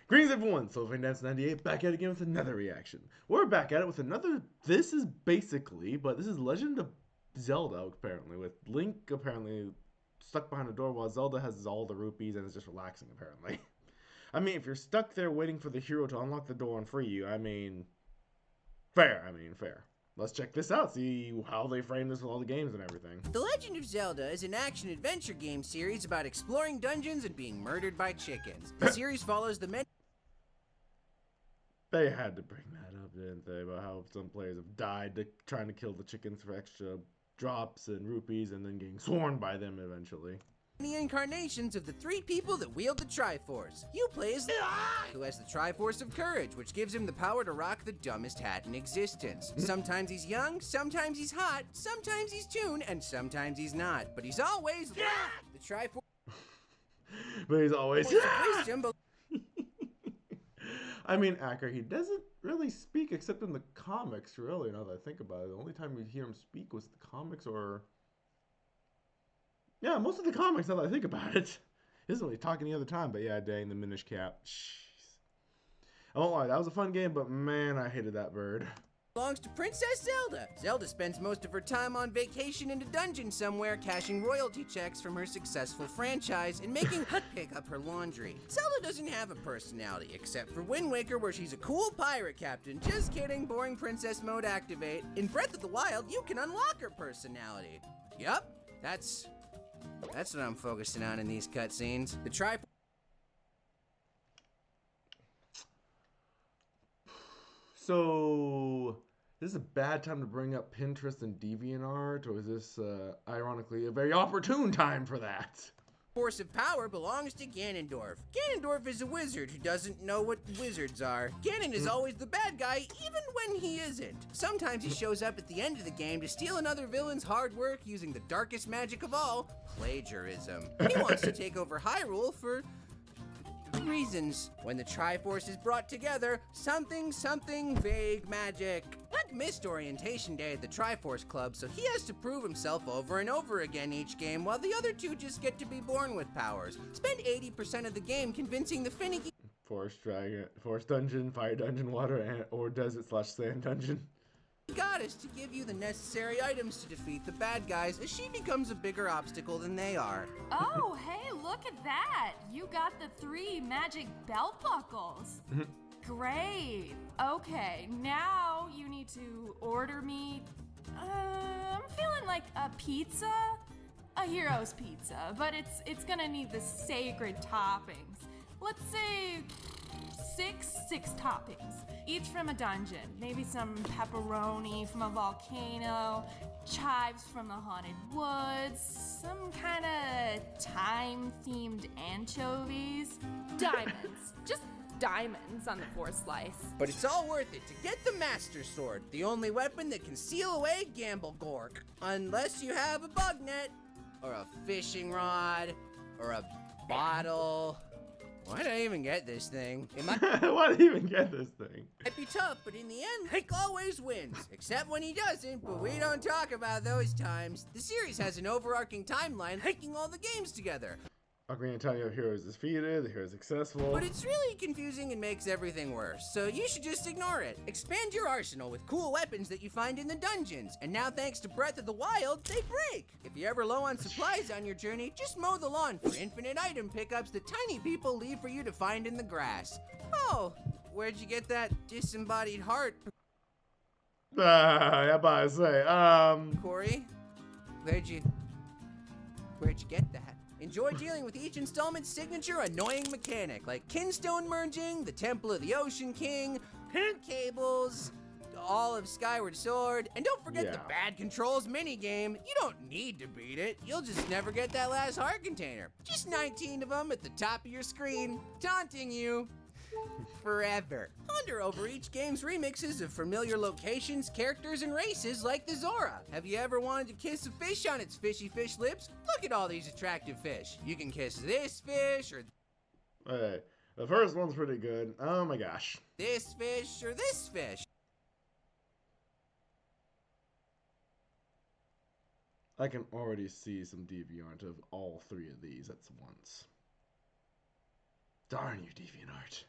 Greetings everyone, SoulFanDance98 back at it again with another reaction. We're back at it with another, this is Legend of Zelda apparently, with Link apparently stuck behind a door while Zelda has all the rupees and is just relaxing apparently. I mean, if you're stuck there waiting for the hero to unlock the door and free you, fair. Let's check this out, see how they frame this with all the games and everything. The Legend of Zelda is an action-adventure game series about exploring dungeons and being murdered by chickens. The series follows the men. They had to bring that up, didn't they? About how some players have died trying to kill the chickens for extra drops and rupees and then getting sworn by them eventually. The incarnations of the three people that wield the Triforce. You play as who has the Triforce of Courage, which gives him the power to rock the dumbest hat in existence. Sometimes he's young, sometimes he's hot, sometimes he's tuned, and sometimes he's not. But he's always the Triforce. But he's always Wisdom. I mean, Acker, he doesn't really speak except in the comics, really, now that I think about it. The only time we hear him speak was the comics or... Yeah, most of the comics, now that I think about it. He doesn't really talk any other time, but yeah, dang, the Minish Cap. Jeez. I won't lie, that was a fun game, but man, I hated that bird. Belongs to Princess Zelda. Zelda spends most of her time on vacation in a dungeon somewhere, cashing royalty checks from her successful franchise and making Hut pick up her laundry. Zelda doesn't have a personality, except for Wind Waker, where she's a cool pirate captain. Just kidding, boring princess mode activate. In Breath of the Wild, you can unlock her personality. Yup, that's what I'm focusing on in these cutscenes. The Triforce. So, is this a bad time to bring up Pinterest and DeviantArt, or is this, ironically, a very opportune time for that? Force of power belongs to Ganondorf. Ganondorf is a wizard who doesn't know what wizards are. Ganon is always the bad guy, even when he isn't. Sometimes he shows up at the end of the game to steal another villain's hard work using the darkest magic of all, plagiarism. He wants to take over Hyrule for reasons. When the Triforce is brought together, something vague magic. Like missed orientation day at the Triforce Club, so he has to prove himself over and over again each game, while the other two just get to be born with powers. Spend 80% of the game convincing the finicky Forest dungeon, fire dungeon, water, or desert/sand dungeon. goddess to give you the necessary items to defeat the bad guys as she becomes a bigger obstacle than they are. Oh, hey, look at that! You got the 3 magic belt buckles. Great. Okay, now you need to order me. I'm feeling like a pizza, a hero's pizza, but it's gonna need the sacred toppings. Let's say six toppings, each from a dungeon. Maybe some pepperoni from a volcano, chives from the haunted woods, some kind of time-themed anchovies, diamonds, just diamonds on the 4th slice. But it's all worth it to get the Master Sword, the only weapon that can seal away Gamble Gork. Unless you have a bug net, or a fishing rod, or a bottle. Why did I even get this thing? Why did he even get this thing? Might be tough, but in the end, Link always wins. Except when he doesn't, but we don't talk about those times. The series has an overarching timeline linking all the games together. Ocarina of Time, the hero is defeated, the hero is successful. But it's really confusing and makes everything worse, so you should just ignore it. Expand your arsenal with cool weapons that you find in the dungeons, and now thanks to Breath of the Wild, they break. If you're ever low on supplies on your journey, just mow the lawn for infinite item pickups that tiny people leave for you to find in the grass. Oh, where'd you get that disembodied heart? Yeah, about to say, Corey, where'd you get that? Enjoy dealing with each installment's signature annoying mechanic, like Kinstone merging, the Temple of the Ocean King, pin cables, all of Skyward Sword, and don't forget the Bad Controls minigame. You don't need to beat it, you'll just never get that last heart container. Just 19 of them at the top of your screen, taunting you forever. Ponder over each game's remixes of familiar locations, characters, and races like the Zora. Have you ever wanted to kiss a fish on its fishy fish lips? Look at all these attractive fish. You can kiss this fish, or okay, the first one's pretty good. Oh my gosh. this fish, or this fish. I can already see some DeviantArt of all 3 of these at once. Darn you, DeviantArt.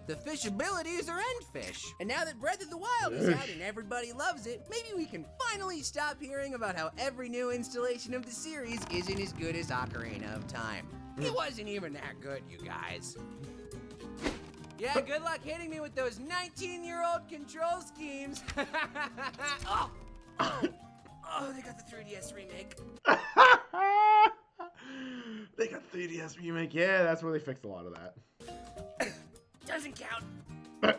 The fish abilities are end fish. And now that Breath of the Wild is out and everybody loves it, maybe we can finally stop hearing about how every new installation of the series isn't as good as Ocarina of Time. It wasn't even that good, you guys. Yeah, good luck hitting me with those 19-year-old control schemes. Oh, they got the 3DS remake. They got 3DS remake. Yeah, that's where they fixed a lot of that. Doesn't count.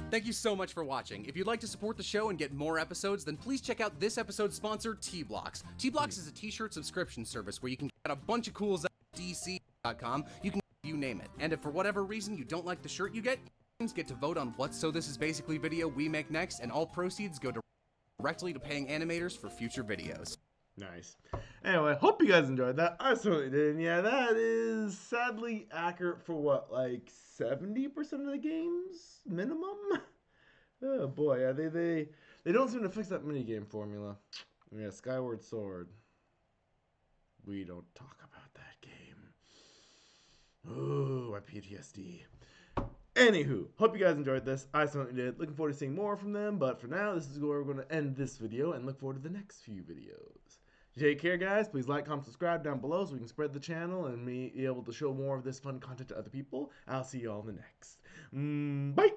Thank you so much for watching. If you'd like to support the show and get more episodes, then please check out this episode's sponsor, T-Blocks. T-Blocks is a t-shirt subscription service where you can get a bunch of cool DC.com. You can you name it. And if for whatever reason you don't like the shirt you get to vote on what So This Is Basically video we make next, and all proceeds go directly to paying animators for future videos. Nice. Anyway, hope you guys enjoyed that. I certainly did. And yeah, that is sadly accurate for what, like 70% of the games minimum? Oh boy, yeah, they don't seem to fix that minigame formula. Yeah, Skyward Sword. We don't talk about that game. Ooh, my PTSD. Anywho, hope you guys enjoyed this. I certainly did. Looking forward to seeing more from them. But for now, this is where we're going to end this video and look forward to the next few videos. Take care, guys. Please like, comment, subscribe down below so we can spread the channel and be able to show more of this fun content to other people. I'll see you all in the next. Bye!